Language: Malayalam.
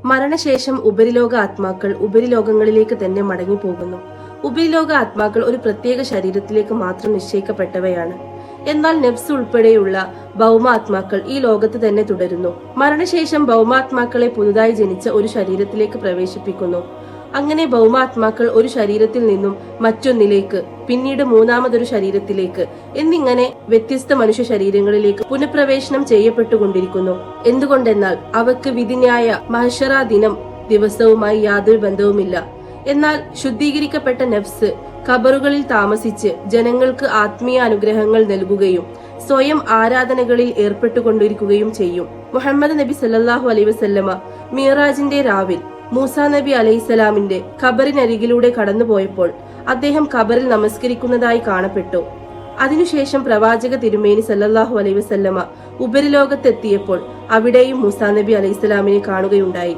മരണശേഷം ഉപരിലോക ആത്മാക്കൾ ഉപരിലോകങ്ങളിലേക്ക് തന്നെ മടങ്ങി പോകുന്നു. ഉപരിലോക ആത്മാക്കൾ ഒരു പ്രത്യേക ശരീരത്തിലേക്ക് മാത്രം നിശ്ചയിക്കപ്പെട്ടവയാണ്. എന്നാൽ നെഫ്സ് ഉൾപ്പെടെയുള്ള ഭൗമാത്മാക്കൾ ഈ ലോകത്ത് തന്നെ തുടരുന്നു. മരണശേഷം ഭൗമാത്മാക്കളെ പുതുതായി ജനിച്ച ഒരു ശരീരത്തിലേക്ക് പ്രവേശിപ്പിക്കുന്നു. അങ്ങനെ ഭൗമാത്മാക്കൾ ഒരു ശരീരത്തിൽ നിന്നും മറ്റൊന്നിലേക്ക്, പിന്നീട് മൂന്നാമതൊരു ശരീരത്തിലേക്ക് എന്നിങ്ങനെ വ്യത്യസ്ത മനുഷ്യ ശരീരങ്ങളിലേക്ക് പുനഃപ്രവേശനം ചെയ്യപ്പെട്ടുകൊണ്ടിരിക്കുന്നു. എന്തുകൊണ്ടെന്നാൽ അവക്ക് വിധിന്യായ മഹ്ശറ ദിവസവുമായി യാതൊരു ബന്ധവുമില്ല. എന്നാൽ ശുദ്ധീകരിക്കപ്പെട്ട നെഫ്സ് ഖബറുകളിൽ താമസിച്ച് ജനങ്ങൾക്ക് ആത്മീയ അനുഗ്രഹങ്ങൾ നൽകുകയും സ്വയം ആരാധനകളിൽ ഏർപ്പെട്ടുകൊണ്ടിരിക്കുകയും ചെയ്യും. മുഹമ്മദ് നബി സല്ലല്ലാഹു അലൈഹി വസല്ലമ മിഅ്റാജിന്റെ രാവിൽ മൂസാ നബി അലൈഹിസ്സലാമിന്റെ ഖബറിനരികിലൂടെ കടന്നുപോയപ്പോൾ അദ്ദേഹം ഖബറിൽ നമസ്കരിക്കുന്നതായി കാണപ്പെട്ടു. അതിനുശേഷം പ്രവാചക തിരുമേനി സല്ലല്ലാഹു അലൈഹി വസല്ലമ ഉപരിലോകത്തെത്തിയപ്പോൾ അവിടെയും മൂസാ നബി അലൈഹിസ്സലാമിനെ കാണുകയുണ്ടായി.